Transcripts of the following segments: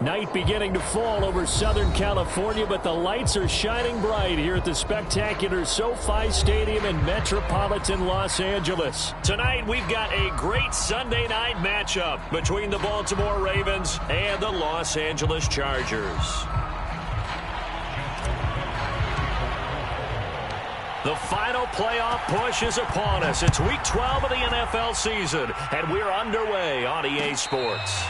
Night beginning to fall over Southern California, but the lights are shining bright here at the spectacular SoFi Stadium in metropolitan Los Angeles. Tonight, we've got a great Sunday night matchup between the Baltimore Ravens and the Los Angeles Chargers. The final playoff push is upon us. It's Week 12 of the NFL season, and we're underway on EA Sports.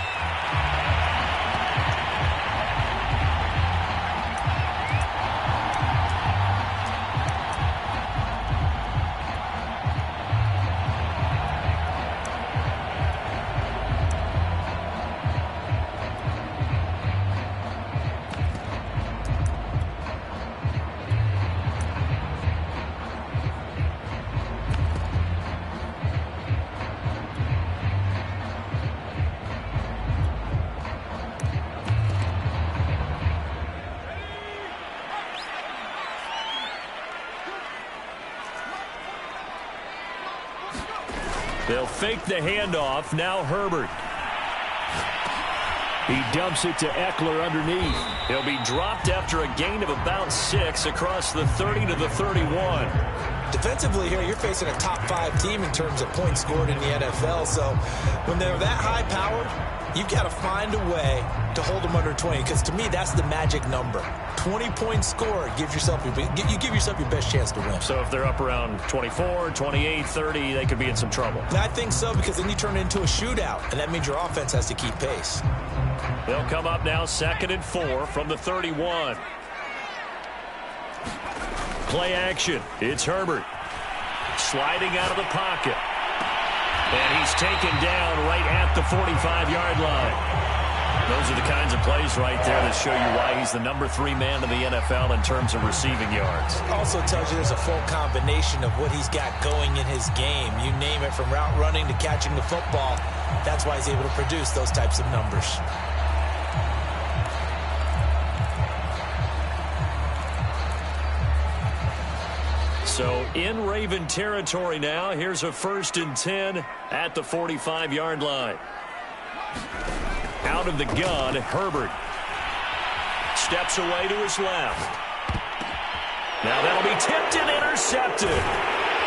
They'll fake the handoff. Now Herbert. He dumps it to Eckler underneath. He'll be dropped after a gain of about 6 across the 30 to the 31. Defensively here, you're facing a top 5 team in terms of points scored in the NFL. So when they're that high-powered, you've got to find a way to hold them under 20, because to me, that's the magic number. 20 points scored, you give yourself your best chance to win. So if they're up around 24, 28, 30, they could be in some trouble. And I think so, because then you turn it into a shootout, and that means your offense has to keep pace. They'll come up now 2nd and 4 from the 31. Play action. It's Herbert. Sliding out of the pocket. And he's taken down right at the 45-yard line. Those are the kinds of plays right there that show you why he's the number 3 man in the NFL in terms of receiving yards. Also tells you there's a full combination of what he's got going in his game. You name it, from route running to catching the football. That's why he's able to produce those types of numbers. So in Raven territory now. Here's a 1st and 10 at the 45-yard line. Out of the gun, Herbert steps away to his left. Now that'll be tipped and intercepted.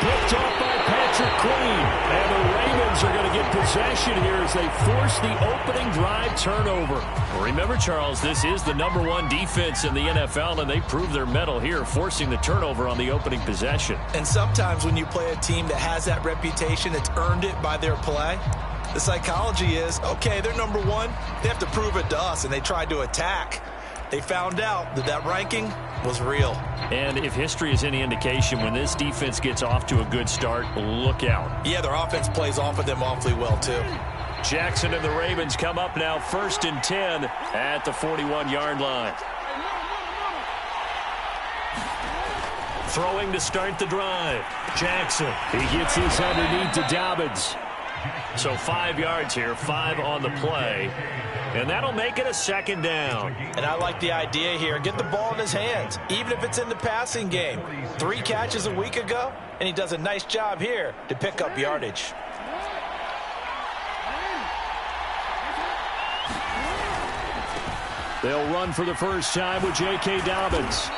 Picked off by Patrick Queen. And the Ravens are going to get possession here as they force the opening drive turnover. Remember, Charles, this is the number 1 defense in the NFL, and they prove their mettle here, forcing the turnover on the opening possession. And sometimes when you play a team that has that reputation, it's earned it by their play. The psychology is, okay, they're number 1. They have to prove it to us, and they tried to attack. They found out that that ranking was real. And if history is any indication, when this defense gets off to a good start, look out. Yeah, their offense plays off of them awfully well, too. Jackson and the Ravens come up now 1st and 10 at the 41-yard line. Throwing to start the drive. Jackson. He gets this underneath to Dobbins. So 5 yards here, 5 on the play. And that'll make it a 2nd down. And I like the idea here. Get the ball in his hands, even if it's in the passing game. 3 catches a week ago, and he does a nice job here to pick up yardage. They'll run for the first time with J.K. Dobbins.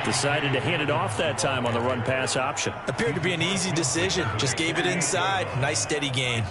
Decided to hand it off that time on the run-pass option. Appeared to be an easy decision. Just gave it inside. Nice, steady gain.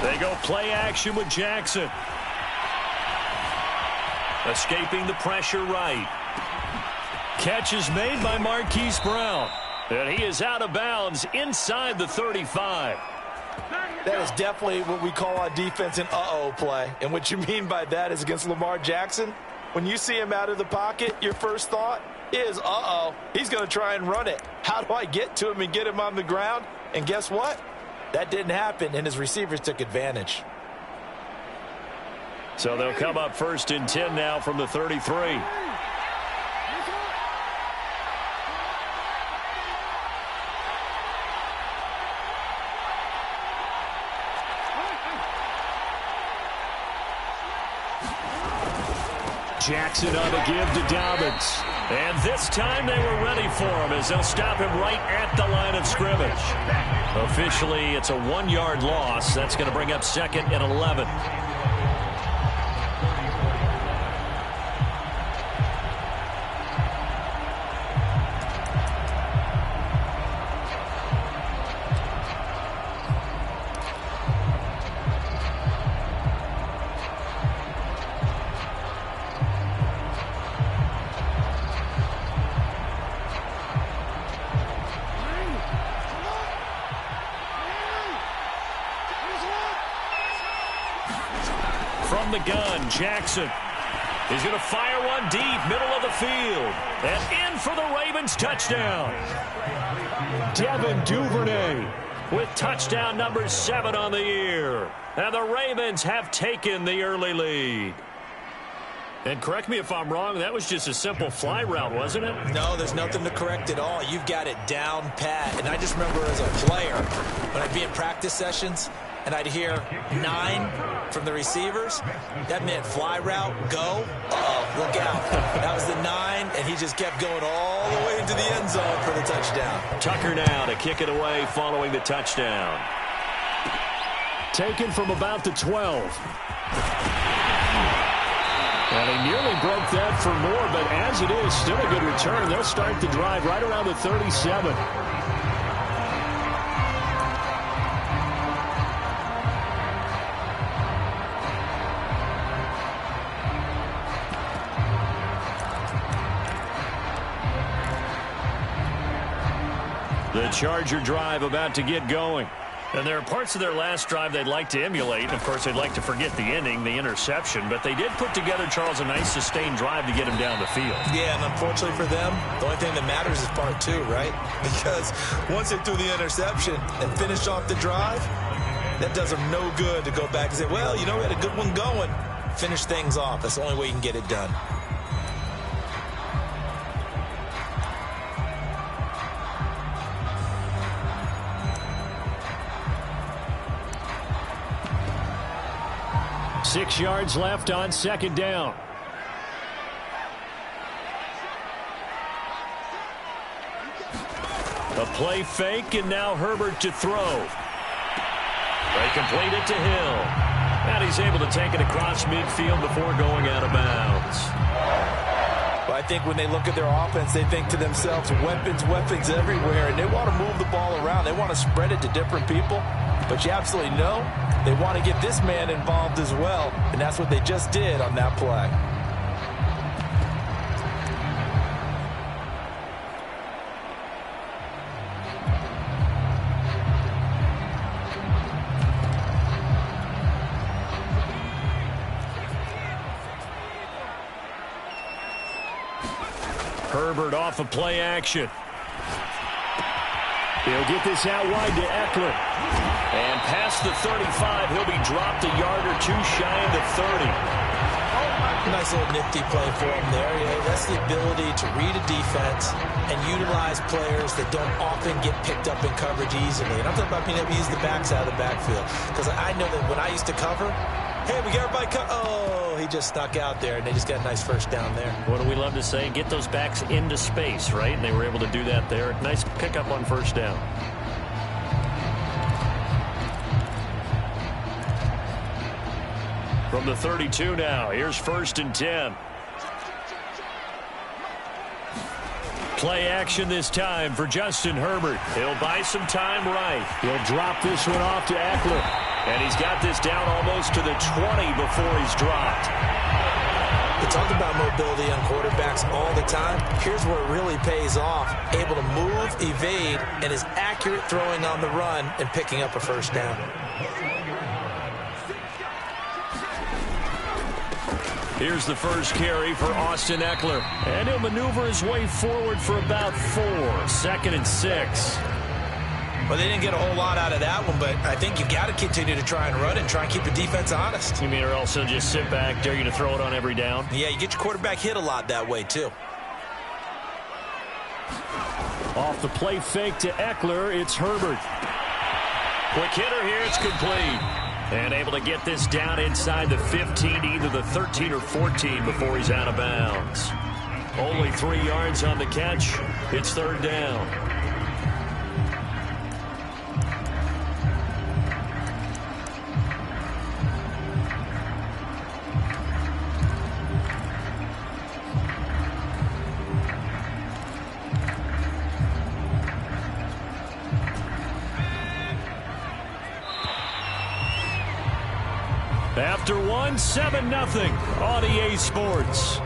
They go play action with Jackson. Escaping the pressure right. Catch is made by Marquise Brown. And he is out of bounds inside the 35. That is definitely what we call on defense an uh-oh play. And what you mean by that is against Lamar Jackson, when you see him out of the pocket, your first thought is, uh-oh, he's going to try and run it. How do I get to him and get him on the ground? And guess what? That didn't happen, and his receivers took advantage. So they'll come up 1st and 10 now from the 33. Jackson on the give to Dobbins. And this time they were ready for him as they'll stop him right at the line of scrimmage. Officially, it's a 1-yard loss. That's going to bring up 2nd and 11. From the gun, Jackson is going to fire one deep, middle of the field. And in for the Ravens touchdown. Devin Duvernay with touchdown number 7 on the year. And the Ravens have taken the early lead. And correct me if I'm wrong, that was just a simple fly route, wasn't it? No, there's nothing to correct at all. You've got it down pat. And I just remember as a player, when I'd be in practice sessions, and I'd hear 9 from the receivers. That meant fly route, go. Uh-oh, look out. That was the 9, and he just kept going all the way into the end zone for the touchdown. Tucker now to kick it away following the touchdown. Taken from about the 12. And he nearly broke that for more, but as it is, still a good return. They'll start the drive right around the 37. The Charger drive about to get going. And there are parts of their last drive they'd like to emulate. And of course, they'd like to forget the ending, the interception. But they did put together, Charles, a nice sustained drive to get him down the field. Yeah, and unfortunately for them, the only thing that matters is part 2, right? Because once they threw the interception and finished off the drive, that does them no good to go back and say, well, you know, we had a good one going. Finish things off. That's the only way you can get it done. Six yards left on 2nd down. A play fake, and now Herbert to throw. They complete it to Hill. And he's able to take it across midfield before going out of bounds. Well, I think when they look at their offense, they think to themselves, weapons, weapons everywhere, and they want to move the ball around. They want to spread it to different people. But you absolutely know they want to get this man involved as well, and that's what they just did on that play. Herbert off of play action. He'll get this out wide to Eckler. And past the 35, he'll be dropped a yard or 2 shy of the 30. Nice little nifty play for him there. Yeah, that's the ability to read a defense and utilize players that don't often get picked up in coverage easily. And I'm talking about being able to use the backs out of the backfield. Because I know that when I used to cover, hey, we got everybody oh, he just stuck out there, and they just got a nice first down there. What do we love to say? Get those backs into space, right? And they were able to do that there. Nice pickup on first down. From the 32 now, here's 1st and 10. Play action this time for Justin Herbert. He'll buy some time right. He'll drop this one off to Eckler. And he's got this down almost to the 20 before he's dropped. We talk about mobility on quarterbacks all the time. Here's where it really pays off. Able to move, evade, and is accurate throwing on the run and picking up a first down. Here's the first carry for Austin Eckler. And he'll maneuver his way forward for about 4. 2nd and 6. Well, they didn't get a whole lot out of that one, but I think you got to continue to try and run and try and keep the defense honest. You mean or also just sit back, dare you to throw it on every down? Yeah, you get your quarterback hit a lot that way, too. Off the play fake to Eckler, it's Herbert. Quick hitter here, it's complete. And able to get this down inside the 15 to either the 13 or 14 before he's out of bounds. Only 3 yards on the catch. It's third down. After one, 7-0 on EA Sports.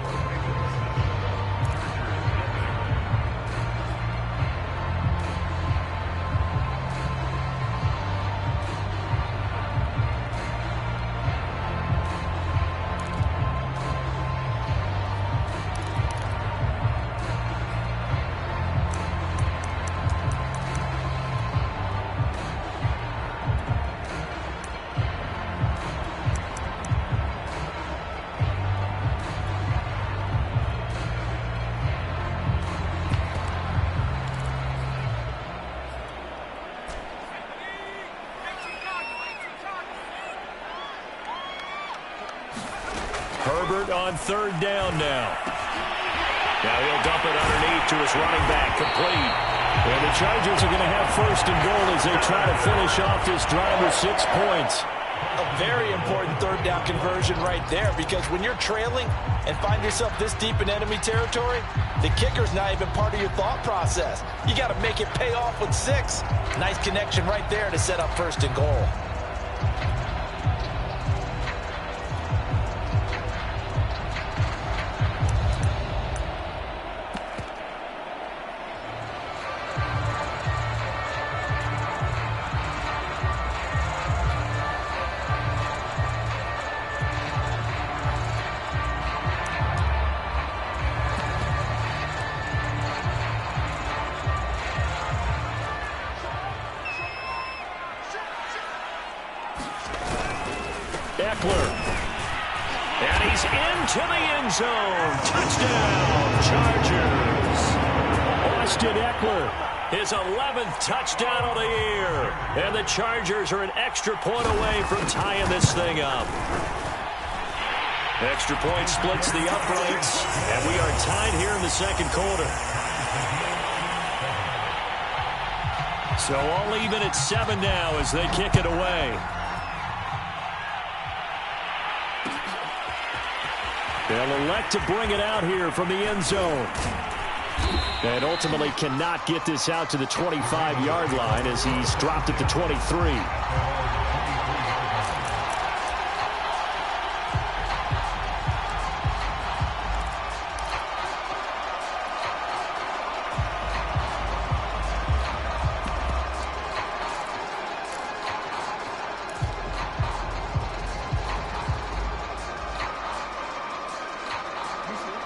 Herbert on third down now. Now he'll dump it underneath to his running back, complete. And the Chargers are going to have first and goal as they try to finish off this drive with 6 points. A very important third down conversion right there, because when you're trailing and find yourself this deep in enemy territory, the kicker's not even part of your thought process. You got to make it pay off with 6. Nice connection right there to set up first and goal. Eckler. And he's into the end zone. Touchdown, Chargers. Austin Eckler, his 11th touchdown of the year. And the Chargers are an extra point away from tying this thing up. Extra point splits the uprights, and we are tied here in the second quarter. So all even at 7 now as they kick it away. They'll elect to bring it out here from the end zone. And ultimately cannot get this out to the 25-yard line as he's dropped at the 23.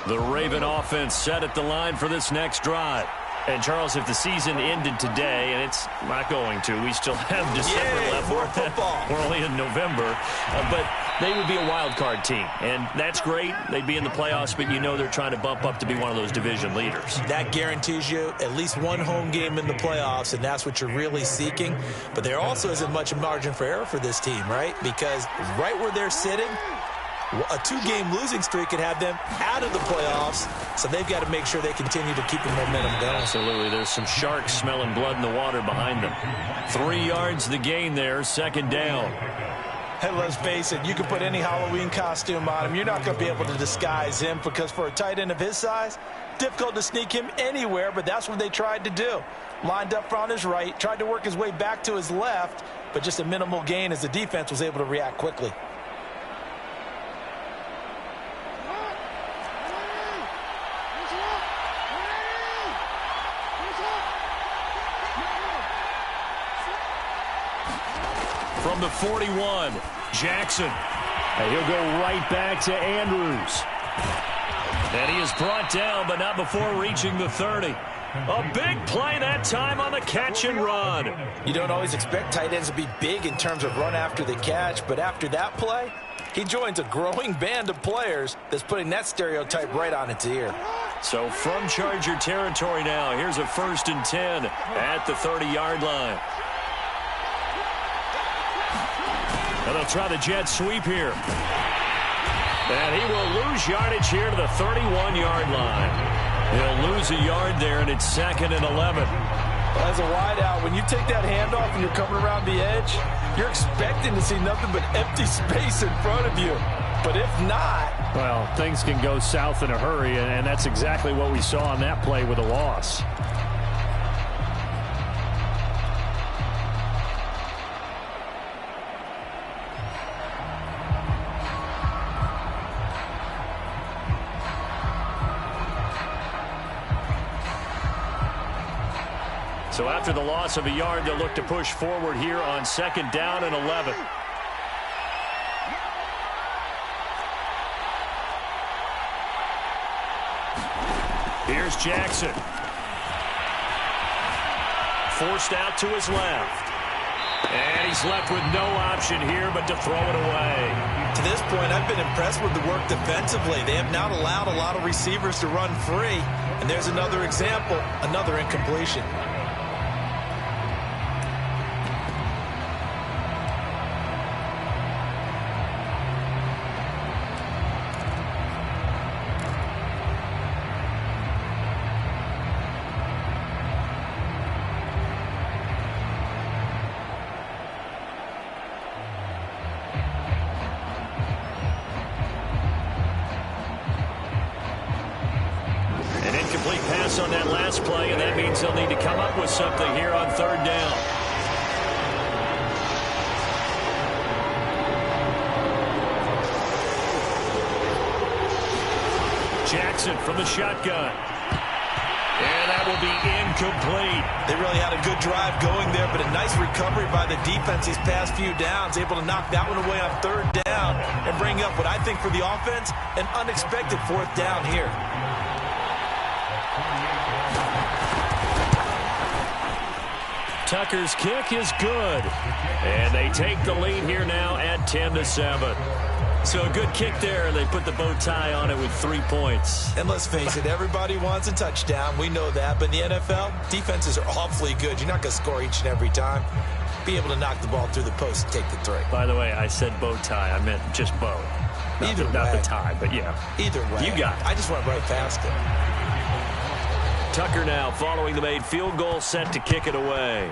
The Raven offense set at the line for this next drive. And, Charles, if the season ended today, and it's not going to, we still have December left. More football. We're only in November. But they would be a wild card team. And that's great. They'd be in the playoffs, but you know they're trying to bump up to be one of those division leaders. That guarantees you at least one home game in the playoffs, and that's what you're really seeking. But there also isn't much margin for error for this team, right? Because right where they're sitting, a 2-game losing streak could have them out of the playoffs, so they've got to make sure they continue to keep the momentum going. Absolutely. There's some sharks smelling blood in the water behind them. 3 yards the gain there, second down. Hey, let's face it, you can put any Halloween costume on him. You're not going to be able to disguise him, because for a tight end of his size, difficult to sneak him anywhere, but that's what they tried to do. Lined up on his right, tried to work his way back to his left, but just a minimal gain as the defense was able to react quickly. From the 41, Jackson. And he'll go right back to Andrews. And he is brought down, but not before reaching the 30. A big play that time on the catch and run. You don't always expect tight ends to be big in terms of run after the catch, but after that play, he joins a growing band of players that's putting that stereotype right on its ear. So from Charger territory now, here's a 1st and 10 at the 30-yard line. And they'll try the jet sweep here. And he will lose yardage here to the 31-yard line. He'll lose a yard there, and it's 2nd and 11. As a wideout, when you take that handoff and you're coming around the edge, you're expecting to see nothing but empty space in front of you. But if not... Well, things can go south in a hurry, and that's exactly what we saw on that play with a loss. So after the loss of a yard, they'll look to push forward here on 2nd down and 11. Here's Jackson. Forced out to his left. And he's left with no option here but to throw it away. To this point, I've been impressed with the work defensively. They have not allowed a lot of receivers to run free. And there's another example, another incompletion. On that last play, and that means they'll need to come up with something here on 3rd down. Jackson from the shotgun. And that will be incomplete. They really had a good drive going there, but a nice recovery by the defense these past few downs, able to knock that one away on 3rd down and bring up what I think for the offense, an unexpected 4th down here. Tucker's kick is good. And they take the lead here now at 10-7. So a good kick there. They put the bow tie on it with 3 points. And let's face it, everybody wants a touchdown. We know that. But in the NFL, defenses are awfully good. You're not going to score each and every time. Be able to knock the ball through the post and take the 3. By the way, I said bow tie. I meant just bow. Not the tie, but yeah. Either way. You got it. I just went right past it. Tucker now following the made field goal, set to kick it away.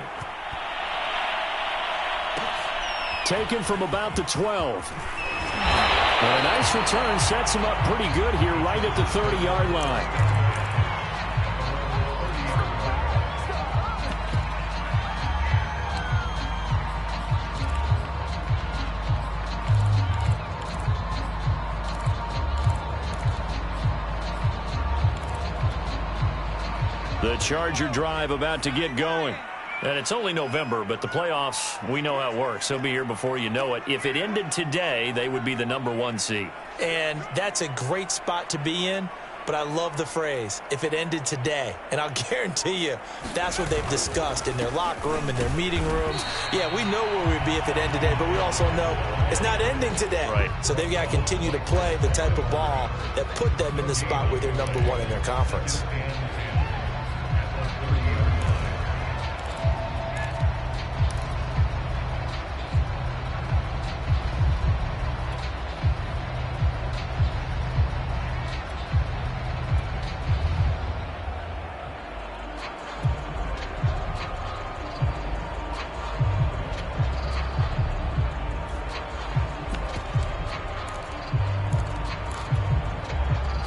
Taken from about the 12. And a nice return sets him up pretty good here right at the 30-yard line. The Charger drive about to get going. And it's only November, but the playoffs, we know how it works. They'll be here before you know it. If it ended today, they would be the #1 seed. And that's a great spot to be in, but I love the phrase, if it ended today. And I'll guarantee you, that's what they've discussed in their locker room, in their meeting rooms. Yeah, we know where we'd be if it ended today, but we also know it's not ending today. Right. So they've got to continue to play the type of ball that put them in the spot where they're #1 in their conference.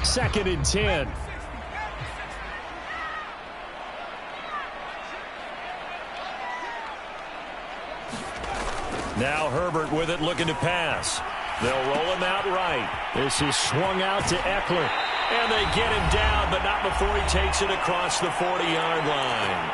Second and 10. Now Herbert with it, looking to pass. They'll roll him out right. This is swung out to Eckler. And they get him down, but not before he takes it across the 40-yard line.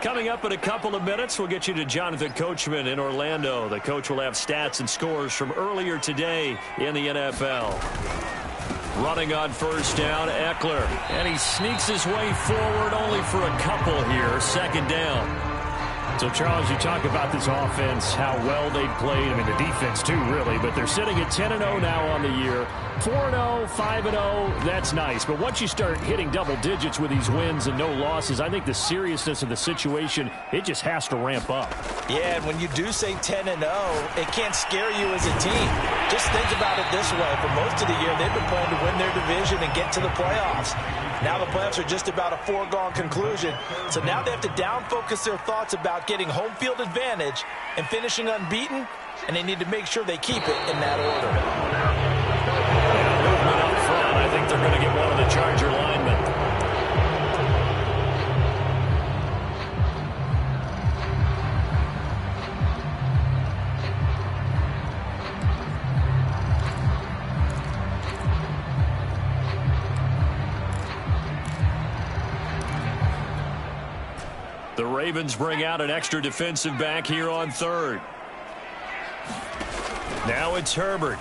Coming up in a couple of minutes, we'll get you to Jonathan Coachman in Orlando. The coach will have stats and scores from earlier today in the NFL. Running on first down, Eckler. And he sneaks his way forward only for a couple here. Second down. So, Charles, you talk about this offense, how well they've played. I mean, the defense, too, really. But they're sitting at 10-0 now on the year. 4-0, 5-0, that's nice. But once you start hitting double digits with these wins and no losses, I think the seriousness of the situation, it just has to ramp up. Yeah, and when you do say 10-0, it can't scare you as a team. Just think about it this way. For most of the year, they've been playing to win their division and get to the playoffs. Now the playoffs are just about a foregone conclusion. So now they have to down-focus their thoughts about getting home field advantage and finishing unbeaten, and they need to make sure they keep it in that order. Movement up front. I think they're going to get one of the Charger linemen. The Ravens bring out an extra defensive back here on third. Now it's Herbert.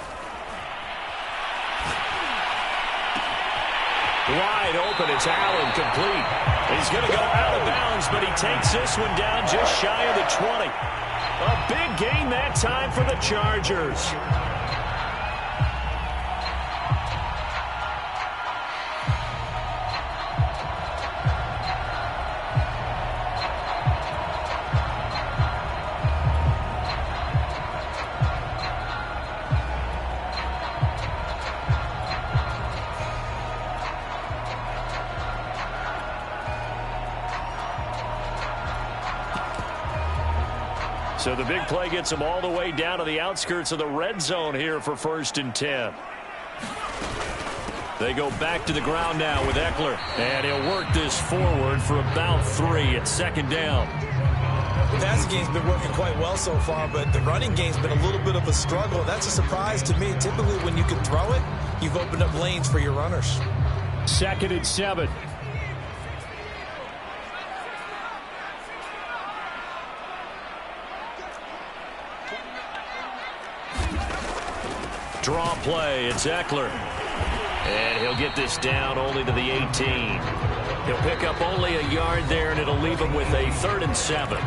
Wide open, it's Allen, complete. He's going to go out of bounds, but he takes this one down just shy of the 20. A big gain that time for the Chargers. So the big play gets them all the way down to the outskirts of the red zone here for 1st and 10. They go back to the ground now with Eckler. And he'll work this forward for about 3 at second down. The passing game's been working quite well so far, but the running game's been a little bit of a struggle. That's a surprise to me. Typically, when you can throw it, you've opened up lanes for your runners. 2nd and 7. Draw play, it's Eckler. And he'll get this down only to the 18. He'll pick up only a yard there, and it'll leave him with a 3rd and 7.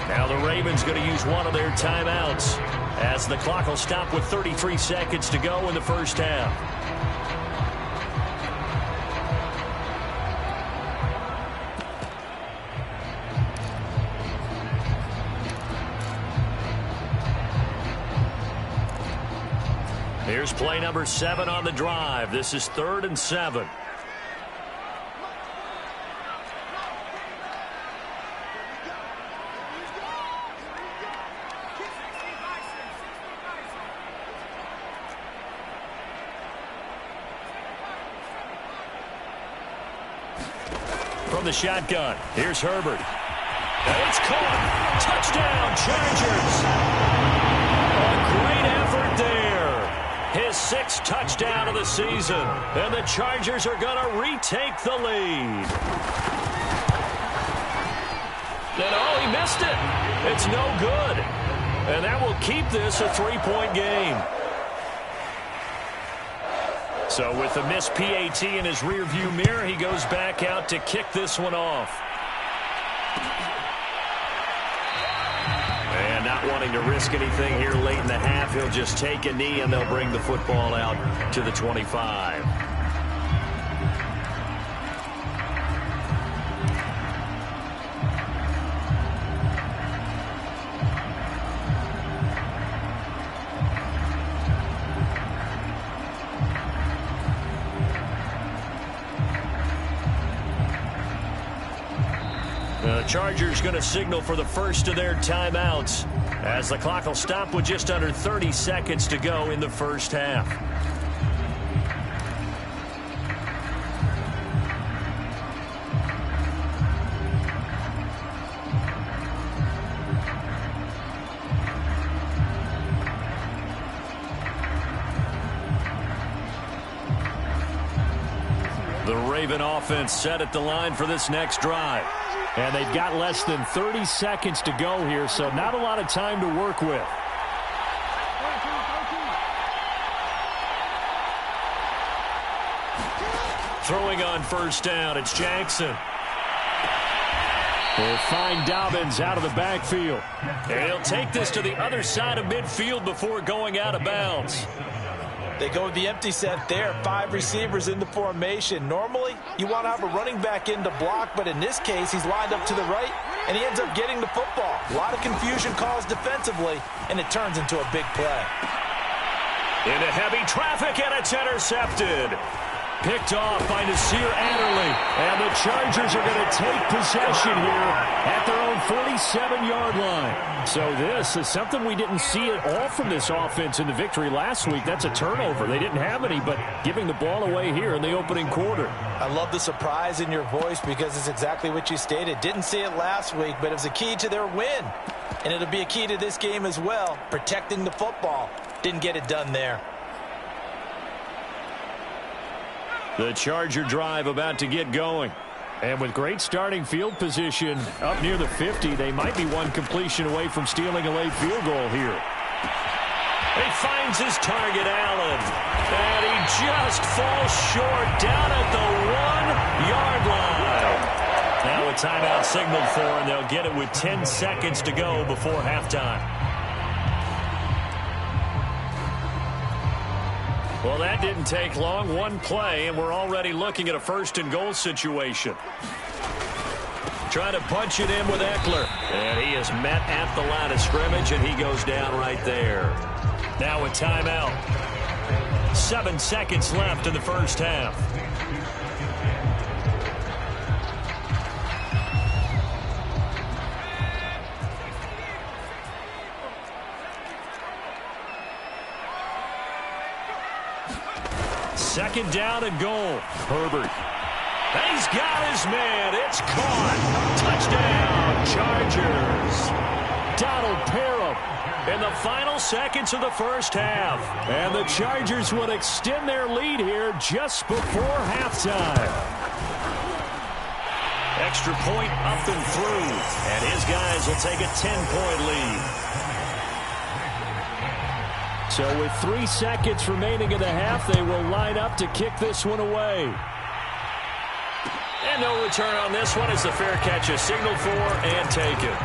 Now the Ravens going to use one of their timeouts as the clock will stop with 33 seconds to go in the first half. Here's play number 7 on the drive. This is 3rd and 7. From the shotgun, here's Herbert. It's caught. Touchdown, Chargers. A great effort there. His 6th touchdown of the season. And the Chargers are going to retake the lead. And oh, he missed it. It's no good. And that will keep this a 3-point game. So with the missed PAT in his rearview mirror, he goes back out to kick this one off. And not wanting to risk anything here late in the half, he'll just take a knee and they'll bring the football out to the 25. The Chargers going to signal for the first of their timeouts as the clock will stop with just under 30 seconds to go in the first half. The Raven offense set at the line for this next drive. And they've got less than 30 seconds to go here, so not a lot of time to work with. Throwing on first down, it's Jackson. They'll find Dobbins out of the backfield. And he'll take this to the other side of midfield before going out of bounds. They go with the empty set there. 5 receivers in the formation. Normally, you want to have a running back in to block, but in this case, he's lined up to the right, and he ends up getting the football. A lot of confusion caused defensively, and it turns into a big play. Into heavy traffic, and it's intercepted. Picked off by Nasir Adderley. And the Chargers are going to take possession here at their own 47-yard line. So this is something we didn't see at all from this offense in the victory last week. That's a turnover. They didn't have any, but giving the ball away here in the opening quarter. I love the surprise in your voice because it's exactly what you stated. Didn't see it last week, but it was a key to their win. And it'll be a key to this game as well, protecting the football. Didn't get it done there. The Charger drive about to get going. And with great starting field position up near the 50, they might be one completion away from stealing a late field goal here. He finds his target, Allen. And he just falls short down at the 1-yard line. Now a timeout signaled for, and they'll get it with 10 seconds to go before halftime. Well, that didn't take long. One play, and we're already looking at a first-and-goal situation. Trying to punch it in with Eckler. And he is met at the line of scrimmage, and he goes down right there. Now a timeout. 7 seconds left in the first half. Second down and goal. Herbert. And he's got his man. It's caught. Touchdown, Chargers. Donald Parham In the final seconds of the first half. And the Chargers would extend their lead here just before halftime. Extra point up and through. And his guys will take a 10-point lead. So with 3 seconds remaining in the half, they will line up to kick this one away. And no return on this one as the fair catch is signaled for and taken.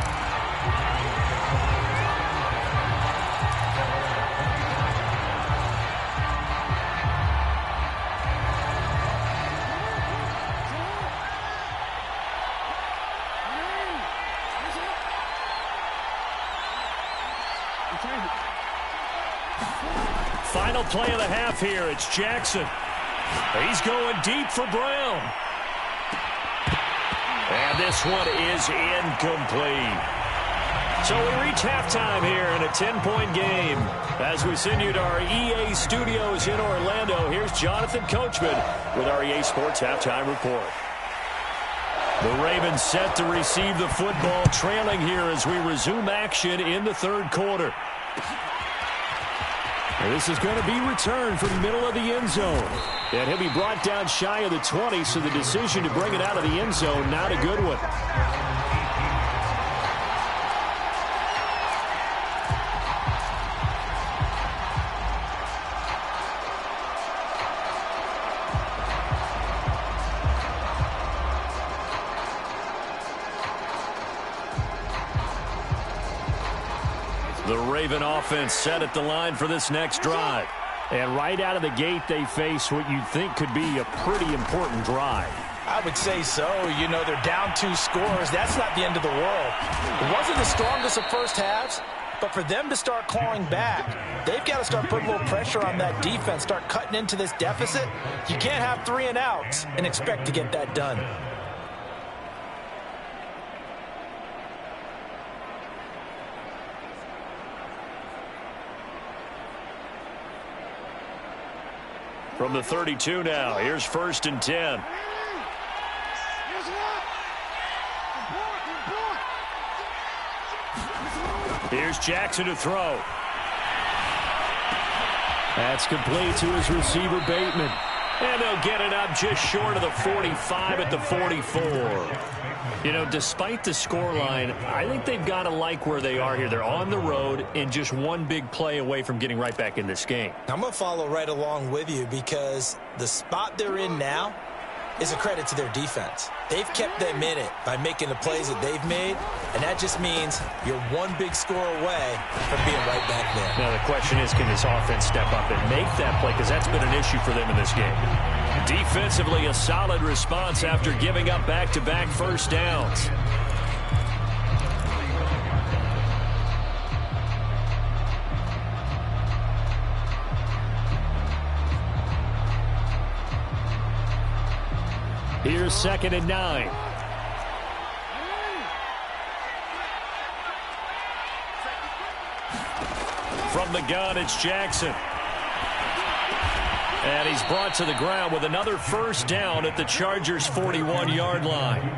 Final play of the half here. It's Jackson. He's going deep for Brown. And this one is incomplete. So we reach halftime here in a 10-point game. As we send you to our EA studios in Orlando, here's Jonathan Coachman with our EA Sports Halftime Report. The Ravens set to receive the football, trailing here as we resume action in the third quarter. This is going to be returned from the middle of the end zone. And he'll be brought down shy of the 20, so the decision to bring it out of the end zone, not a good one. The Raven offense set at the line for this next drive. And right out of the gate, they face what you'd think could be a pretty important drive. I would say so. You know, they're down 2 scores. That's not the end of the world. It wasn't the strongest of first halves, but for them to start clawing back, they've got to start putting a little pressure on that defense, start cutting into this deficit. You can't have 3 and outs and expect to get that done. From the 32 now, here's 1st and 10. Here's Jackson to throw. That's complete to his receiver, Bateman. And they'll get it up just short of the 45 at the 44. You know, despite the scoreline, I think they've got to like where they are here. They're on the road and just one big play away from getting right back in this game. I'm going to follow right along with you because the spot they're in now is a credit to their defense. They've kept them in it by making the plays that they've made, and that just means you're one big score away from being right back there. Now the question is, can this offense step up and make that play? Because that's been an issue for them in this game. Defensively, a solid response after giving up back-to-back first downs. Here's 2nd and 9. From the gun, it's Jackson. And he's brought to the ground with another first down at the Chargers' 41-yard line.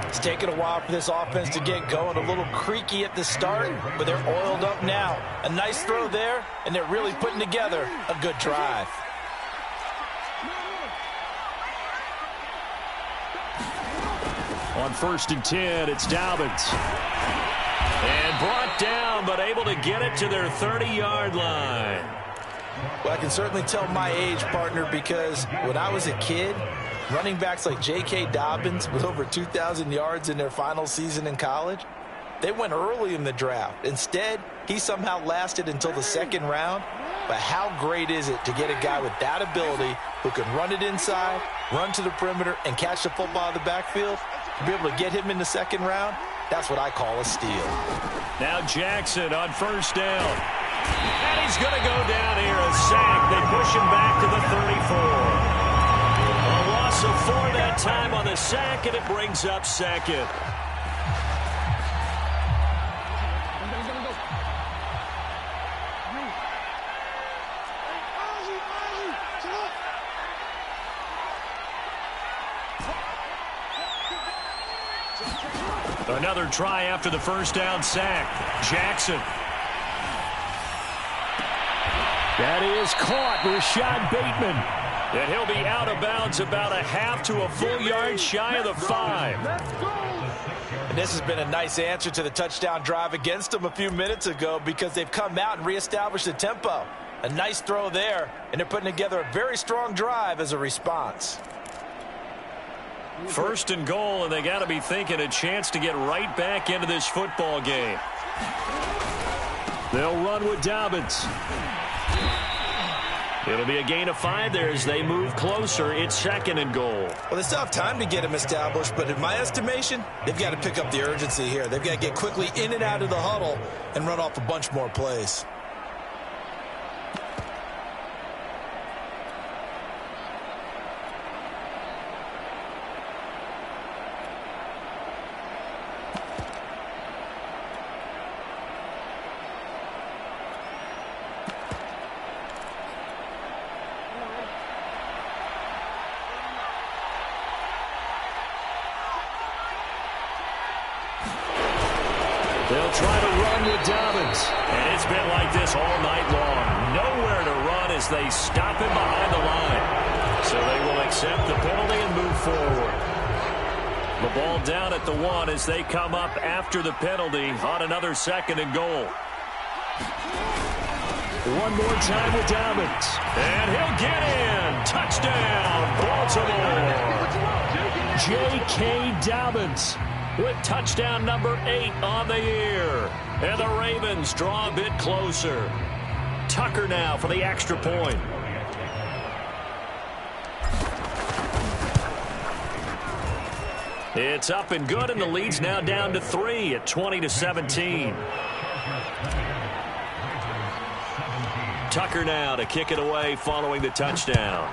It's taken a while for this offense to get going. A little creaky at the start, but they're oiled up now. A nice throw there, and they're really putting together a good drive. On 1st and 10, it's Dobbins. And brought down, but able to get it to their 30-yard line. Well, I can certainly tell my age, partner, because when I was a kid, running backs like J.K. Dobbins with over 2,000 yards in their final season in college, they went early in the draft. Instead, he somehow lasted until the 2nd round. But how great is it to get a guy with that ability who can run it inside, run to the perimeter, and catch the football in the backfield? To be able to get him in the 2nd round, that's what I call a steal. Now Jackson on 1st down. And he's going to go down here, a sack. They push him back to the 34. A loss of 4 that time on the sack, and it brings up 2nd. Another try after the first down sack. Jackson. That is caught. Rashad Bateman. And he'll be out of bounds about a half to a full yard shy of the 5. And this has been a nice answer to the touchdown drive against them a few minutes ago because they've come out and reestablished the tempo. A nice throw there, and they're putting together a very strong drive as a response. 1st and goal, and they got to be thinking a chance to get right back into this football game. They'll run with Dobbins. It'll be a gain of 5 there as they move closer. It's 2nd and goal. Well, they still have time to get him established, but in my estimation, they've got to pick up the urgency here. They've got to get quickly in and out of the huddle and run off a bunch more plays. They'll try to run with Dobbins. And it's been like this all night long. Nowhere to run as they stop him behind the line. So they will accept the penalty and move forward. The ball down at the 1 as they come up after the penalty on another 2nd and goal. One more time with Dobbins. And he'll get in. Touchdown, Baltimore. J.K. Dobbins with touchdown number 8 on the year. And the Ravens draw a bit closer. Tucker now for the extra point. It's up and good, and the lead's now down to 3 at 20-17. Tucker now to kick it away following the touchdown.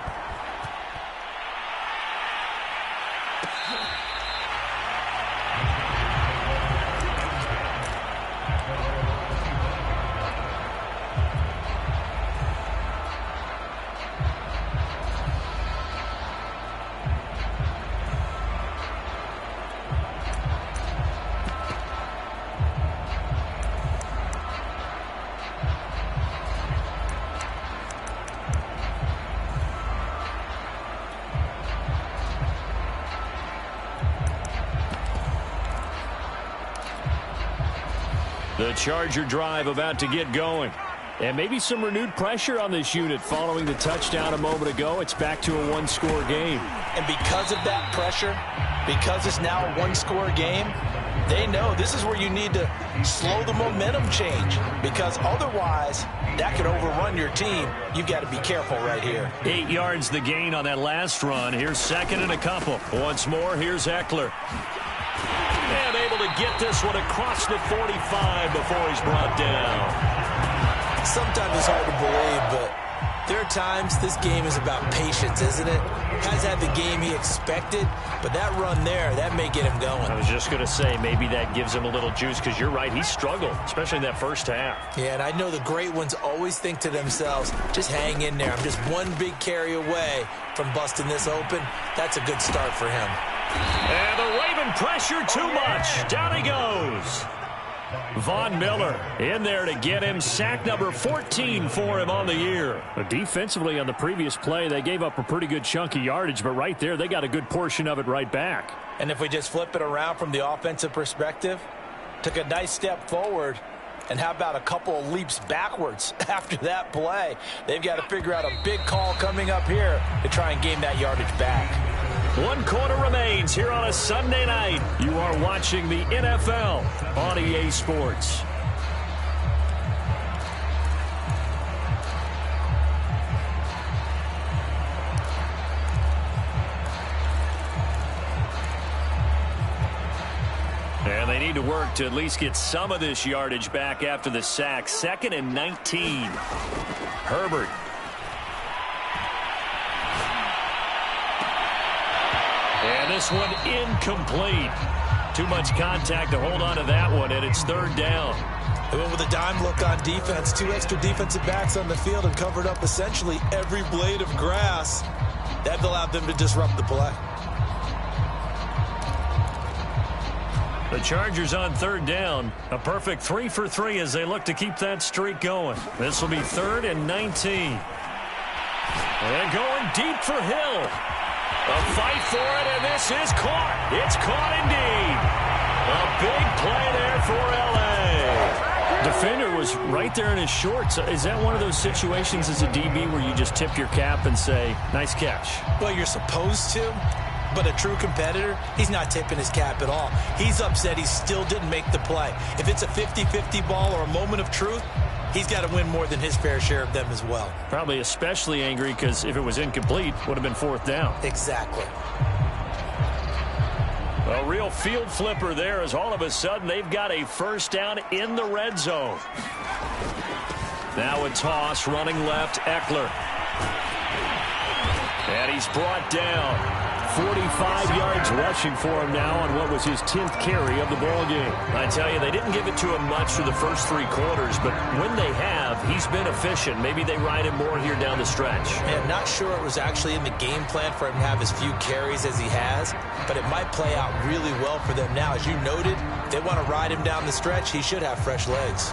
The Charger drive about to get going. And maybe some renewed pressure on this unit following the touchdown a moment ago. It's back to a one-score game. And because of that pressure, because it's now a one-score game, they know this is where you need to slow the momentum change, because otherwise that could overrun your team. You've got to be careful right here. 8 yards the gain on that last run. Here's second and a couple. Once more, here's Eckler. And able to get this one across the 45 before he's brought down. Sometimes it's hard to believe, but there are times this game is about patience, isn't it? Has had the game he expected, but that run there, that may get him going. I was just going to say, maybe that gives him a little juice, because you're right, he struggled, especially in that first half. Yeah, and I know the great ones always think to themselves, just hang in there. I'm just one big carry away from busting this open. That's a good start for him. And the Raven pressure too much. Down he goes. Von Miller in there to get him. Sack number 14 for him on the year. Defensively on the previous play, they gave up a pretty good chunk of yardage, but right there, they got a good portion of it right back. And if we just flip it around from the offensive perspective, took a nice step forward, and how about a couple of leaps backwards after that play? They've got to figure out a big call coming up here to try and gain that yardage back. 1 quarter remains here on a Sunday night. You are watching the NFL on EA Sports. And they need to work to at least get some of this yardage back after the sack. 2nd and 19. Herbert. And this one incomplete. Too much contact to hold on to that one, and it's 3rd down. They went with a dime look on defense. 2 extra defensive backs on the field and covered up essentially every blade of grass. That allowed them to disrupt the play. The Chargers on 3rd down. A perfect 3 for 3 as they look to keep that streak going. This will be 3rd and 19. And going deep for Hill. A fight for it, and this is caught. It's caught indeed. A big play there for L.A. Defender was right there in his shorts. Is that one of those situations as a DB where you just tip your cap and say, nice catch? Well, you're supposed to, but a true competitor, he's not tipping his cap at all. He's upset he still didn't make the play. If it's a 50-50 ball or a moment of truth, he's got to win more than his fair share of them as well. Probably especially angry because if it was incomplete, would have been 4th down. Exactly. A real field flipper there as all of a sudden they've got a 1st down in the red zone. Now a toss running left, Eckler. And he's brought down. 45 yards rushing for him now on what was his 10th carry of the ball game. I tell you, they didn't give it to him much for the first 3 quarters, but when they have, he's been efficient. Maybe they ride him more here down the stretch. Yeah, I'm not sure it was actually in the game plan for him to have as few carries as he has, but it might play out really well for them now. As you noted, they want to ride him down the stretch. He should have fresh legs.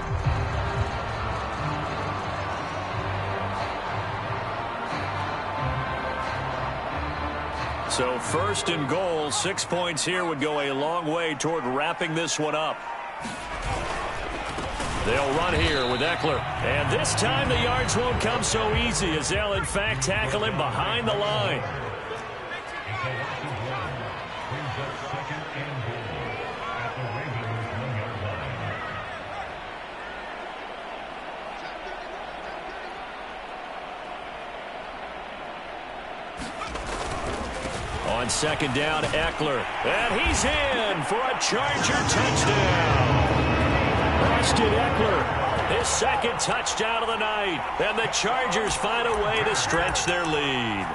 So 1st and goal, 6 points here would go a long way toward wrapping this one up. They'll run here with Eckler. And this time the yards won't come so easy as they'll in fact tackle him behind the line. On 2nd down, Eckler. And he's in for a Charger touchdown. Austin Eckler, his 2nd touchdown of the night. And the Chargers find a way to stretch their lead.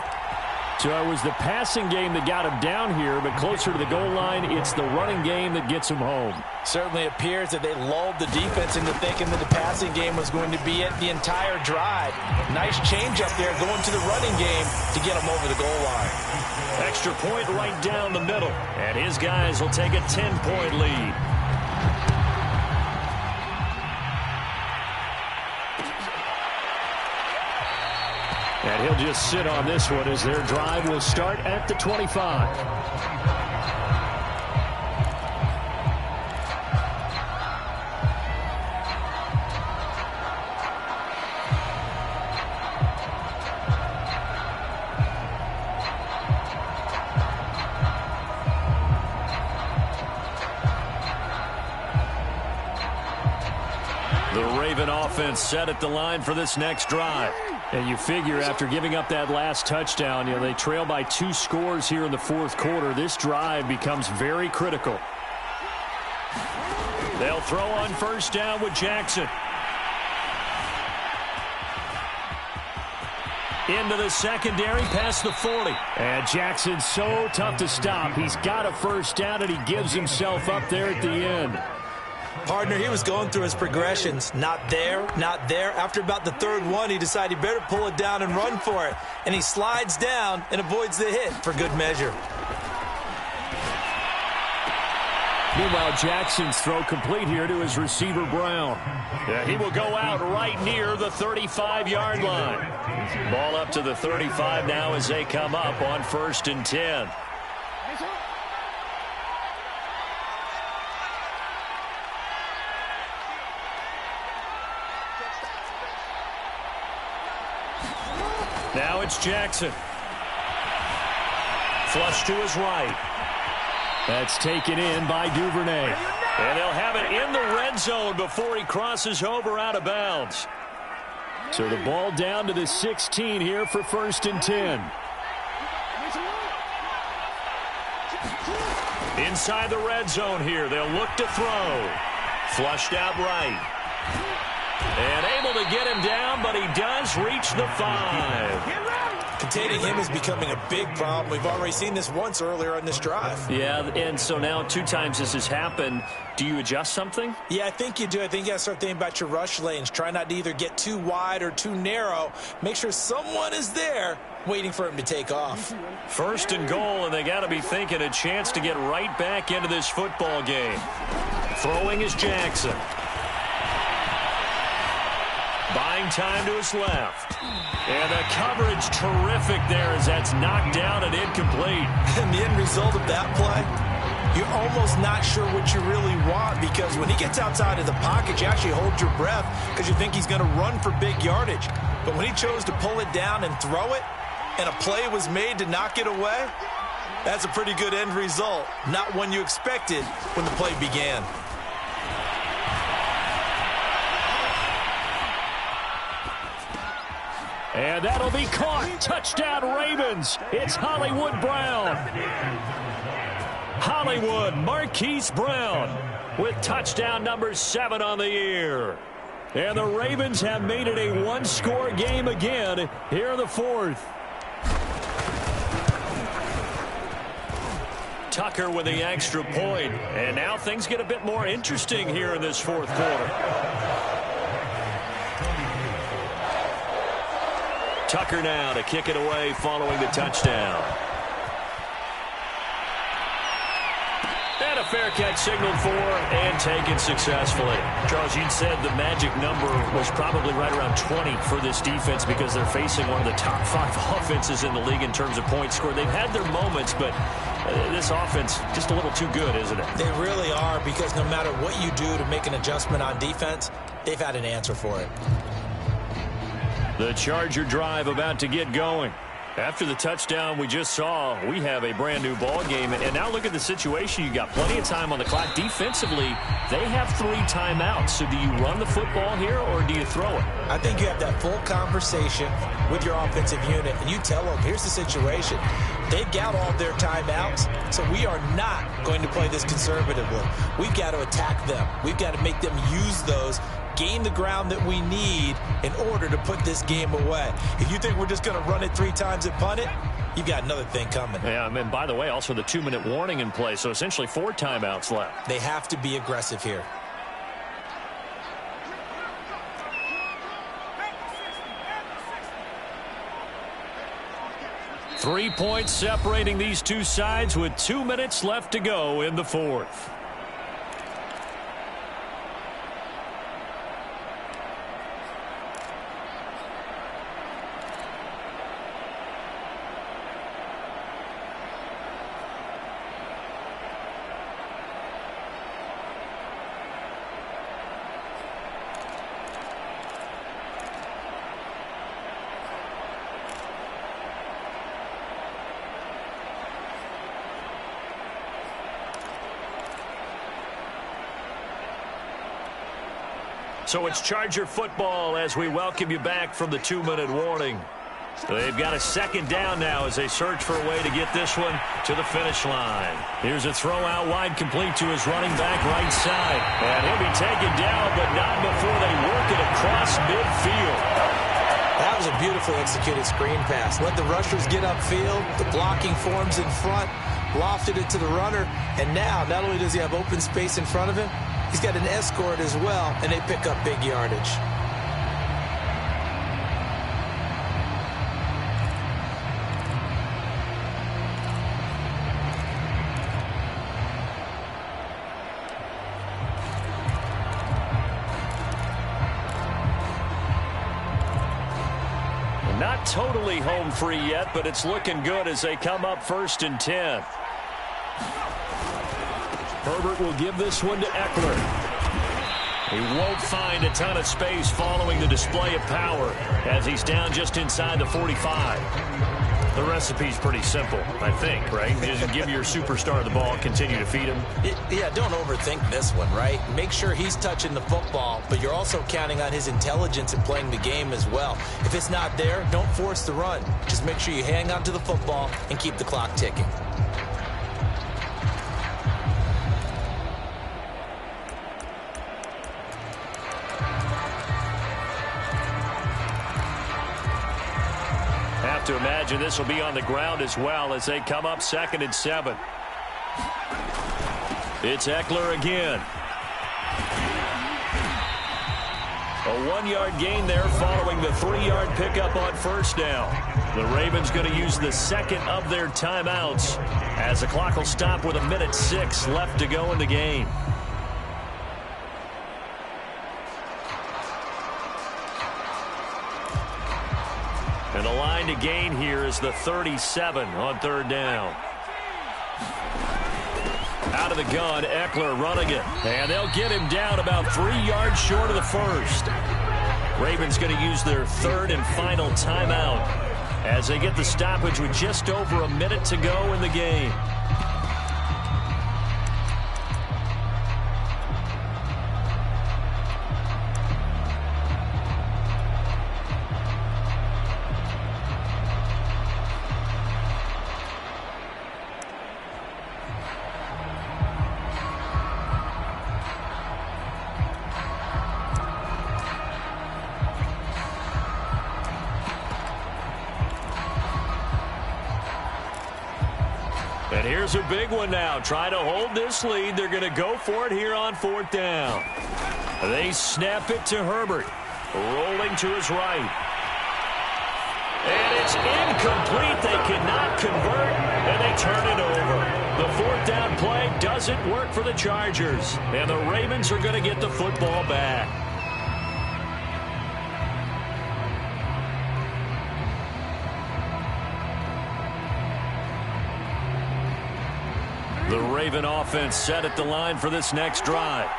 So it was the passing game that got him down here, but closer to the goal line, it's the running game that gets him home. Certainly appears that they lulled the defense into thinking that the passing game was going to be it the entire drive. Nice change up there going to the running game to get him over the goal line. Extra point right down the middle. And his guys will take a 10-point lead. And he'll just sit on this one as their drive will start at the 25. Raven offense set at the line for this next drive. And you figure after giving up that last touchdown, they trail by 2 scores here in the fourth quarter. This drive becomes very critical. They'll throw on first down with Jackson. Into the secondary, past the 40. And Jackson's so tough to stop. He's got a first down, and he gives himself up there at the end. Partner, he was going through his progressions. Not there, not there. After about the third one, he decided he better pull it down and run for it. And he slides down and avoids the hit for good measure. Meanwhile, Jackson's throw complete here to his receiver, Brown. Yeah, he will go out right near the 35-yard line. Ball up to the 35 now as they come up on 1st and 10. Now it's Jackson. Flush to his right. That's taken in by Duvernay. And they'll have it in the red zone before he crosses over out of bounds. So the ball down to the 16 here for 1st and 10. Inside the red zone here. They'll look to throw. Flushed out right. And able to get him down, but he does reach the 5. Containing him is becoming a big problem. We've already seen this once earlier on this drive. Yeah, and so now 2 times this has happened. Do you adjust something? Yeah, I think you do. I think you got to start thinking about your rush lanes. Try not to either get too wide or too narrow. Make sure someone is there waiting for him to take off. 1st and goal, and they got to be thinking a chance to get right back into this football game. Throwing is Jackson. Buying time to his left. And the coverage terrific there as that's knocked down and incomplete. And the end result of that play, you're almost not sure what you really want, because when he gets outside of the pocket, you actually hold your breath because you think he's going to run for big yardage. But when he chose to pull it down and throw it, and a play was made to knock it away, that's a pretty good end result. Not one you expected when the play began. And that'll be caught. Touchdown, Ravens. It's Hollywood Brown. Hollywood, Marquise Brown, with touchdown number 7 on the year. And the Ravens have made it a 1-score game again here in the 4th. Tucker with the extra point. And now things get a bit more interesting here in this 4th quarter. Tucker now to kick it away following the touchdown. And a fair catch signaled for and taken successfully. Charles, you said the magic number was probably right around 20 for this defense because they're facing one of the top 5 offenses in the league in terms of points scored. They've had their moments, but this offense just a little too good, isn't it? They really are, because no matter what you do to make an adjustment on defense, they've had an answer for it. The Charger drive about to get going. After the touchdown we just saw, we have a brand new ball game. And now look at the situation. You got plenty of time on the clock. Defensively, they have 3 timeouts. So do you run the football here or do you throw it? I think you have that full conversation with your offensive unit, and you tell them, here's the situation. They've got all their timeouts, so we are not going to play this conservatively. We've got to attack them. We've got to make them use those, gain the ground that we need in order to put this game away. If you think we're just going to run it 3 times and punt it, you've got another thing coming. Yeah, and by the way, also the 2-minute warning in play, so essentially 4 timeouts left. They have to be aggressive here. Three points separating these two sides with 2 minutes left to go in the 4th. So it's Charger football as we welcome you back from the 2-minute warning. They've got a second down now as they search for a way to get this one to the finish line. Here's a throw out wide, complete to his running back right side. And he'll be taken down, but not before they work it across midfield. That was a beautifully executed screen pass. Let the rushers get upfield. The blocking forms in front. Lofted it to the runner. And now, not only does he have open space in front of him, he's got an escort as well, and they pick up big yardage. Not totally home free yet, but it's looking good as they come up 1st and 10. Herbert will give this one to Eckler. He won't find a ton of space following the display of power as he's down just inside the 45. The recipe's pretty simple, I think, right? Just give your superstar the ball, continue to feed him. Yeah, don't overthink this one, right? Make sure he's touching the football, but you're also counting on his intelligence in playing the game as well. If it's not there, don't force the run. Just make sure you hang on to the football and keep the clock ticking. To imagine this will be on the ground as well as they come up 2nd and 7. It's Eckler again. A 1-yard gain there following the 3-yard pickup on 1st down. The Ravens going to use the second of their timeouts as the clock will stop with 1:06 left to go in the game. And the line to gain here is the 37 on 3rd down. Out of the gun, Eckler running it. And they'll get him down about 3 yards short of the 1st. Ravens going to use their 3rd and final timeout as they get the stoppage with just over a minute to go in the game. And here's a big one now. Trying to hold this lead. They're going to go for it here on 4th down. They snap it to Herbert. Rolling to his right. And it's incomplete. They cannot convert, and they turn it over. The 4th down play doesn't work for the Chargers. And the Ravens are going to get the football back. The Raven offense set at the line for this next drive.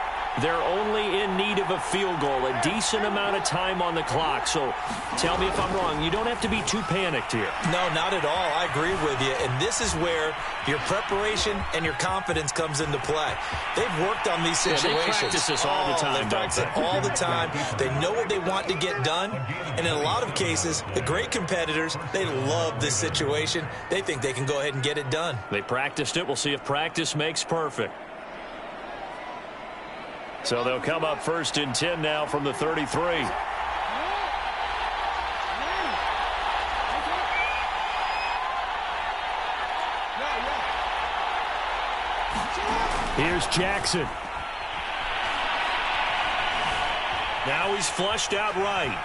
They're only in need of a field goal, a decent amount of time on the clock. So tell me if I'm wrong. You don't have to be too panicked here. No, not at all. I agree with you. And this is where your preparation and your confidence comes into play. They've worked on these situations. They practice this all the time. They practice it all the time. They know what they want to get done. And in a lot of cases, the great competitors, they love this situation. They think they can go ahead and get it done. They practiced it. We'll see if practice makes perfect. So they'll come up 1st and 10 now from the 33. Here's Jackson. Now he's flushed out right.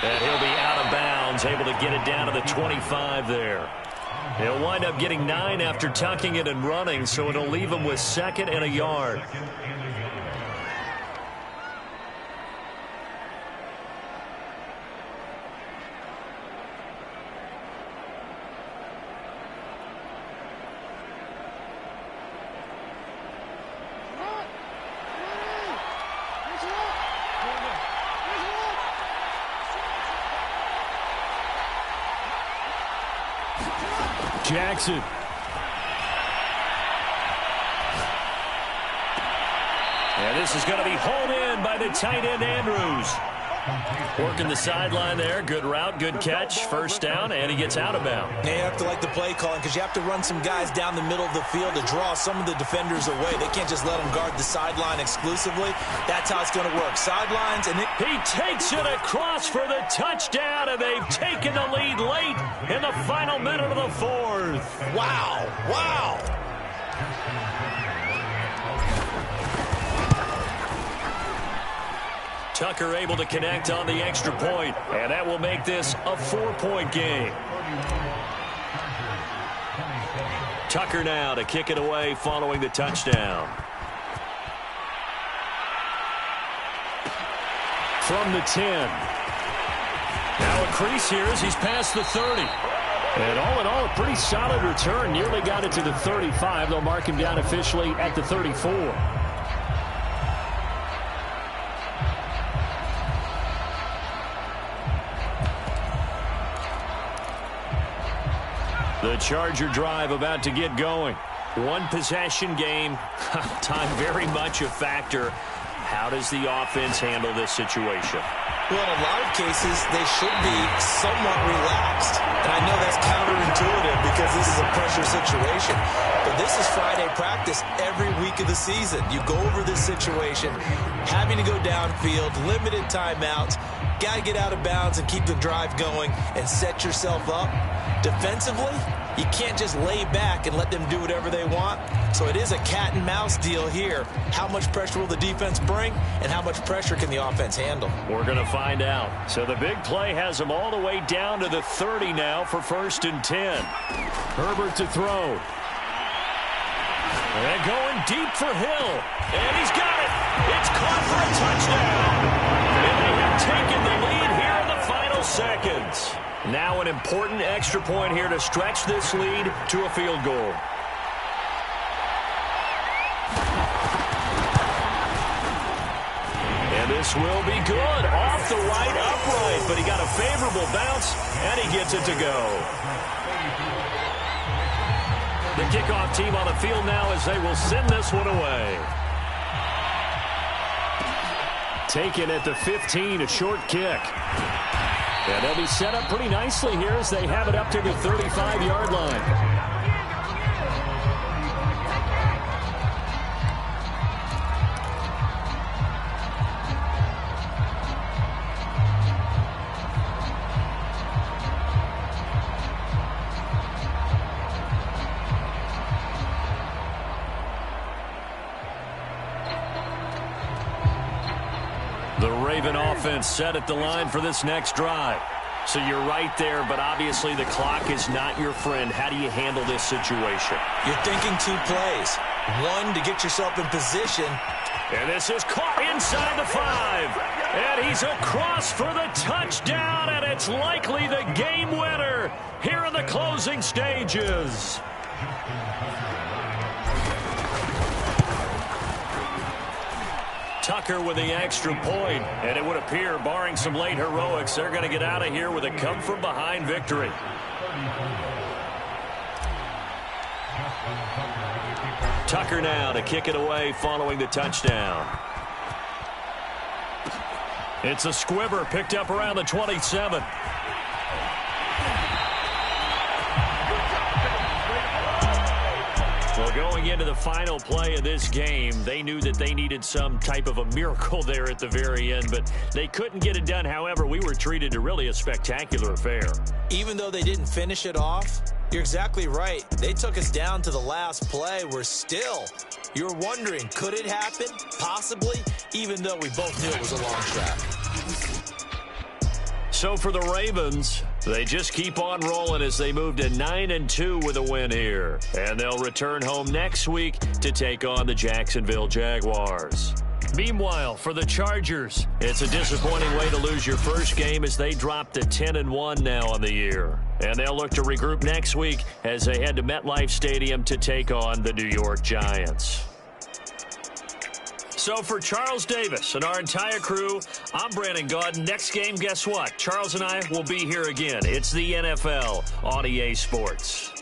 And he'll be out of bounds, able to get it down to the 25 there. He'll wind up getting 9 after tucking it and running, so it'll leave him with 2nd and a yard. Jackson. And this is going to be hauled in by the tight end, Andrews. Working the sideline there. Good route, good catch. First down, and he gets out of bounds. Yeah, you have to like the play calling because you have to run some guys down the middle of the field to draw some of the defenders away. They can't just let them guard the sideline exclusively. That's how it's going to work. Sidelines, and he takes it across for the touchdown, and they've taken the lead late in the final minute of the fourth. Wow, wow. Tucker able to connect on the extra point, and that will make this a 4-point game. Tucker now to kick it away following the touchdown. From the 10. Now a crease here as he's past the 30. And all in all, a pretty solid return. Nearly got it to the 35. They'll mark him down officially at the 34. The Charger drive about to get going. One possession game. Time very much a factor. How does the offense handle this situation? Well, in a lot of cases, they should be somewhat relaxed. And I know that's counterintuitive because this is a pressure situation. But this is Friday practice every week of the season. You go over this situation, having to go downfield, limited timeouts, got to get out of bounds and keep the drive going and set yourself up. Defensively, you can't just lay back and let them do whatever they want. So it is a cat and mouse deal here. How much pressure will the defense bring, and how much pressure can the offense handle? We're going to find out. So the big play has them all the way down to the 30 now for 1st and 10. Herbert to throw. And going deep for Hill. And he's got it. It's caught for a touchdown. And they have taken the lead here in the final seconds. Now an important extra point here to stretch this lead to a field goal. And this will be good. Off the right upright, but he got a favorable bounce, and he gets it to go. The kickoff team on the field now as they will send this one away. Taken at the 15, a short kick. And they'll be set up pretty nicely here as they have it up to the 35-yard line. The Raven offense set at the line for this next drive. So you're right there, but obviously the clock is not your friend. How do you handle this situation? You're thinking 2 plays. One, to get yourself in position. And this is caught inside the 5. And he's across for the touchdown, and it's likely the game winner here in the closing stages. Tucker with the extra point, and it would appear, barring some late heroics, they're going to get out of here with a come-from-behind victory. Tucker now to kick it away following the touchdown. It's a squibber picked up around the 27. Well, going into the final play of this game, they knew that they needed some type of a miracle there at the very end, but they couldn't get it done. However, we were treated to really a spectacular affair. Even though they didn't finish it off, you're exactly right. They took us down to the last play. You're wondering, could it happen? Possibly, even though we both knew it was a long shot. So for the Ravens, they just keep on rolling as they move to 9-2 with a win here. And they'll return home next week to take on the Jacksonville Jaguars. Meanwhile, for the Chargers, it's a disappointing way to lose your first game as they drop to 10-1 now on the year. And they'll look to regroup next week as they head to MetLife Stadium to take on the New York Giants. So for Charles Davis and our entire crew, I'm Brandon Gaudin. Next game, guess what? Charles and I will be here again. It's the NFL on EA Sports.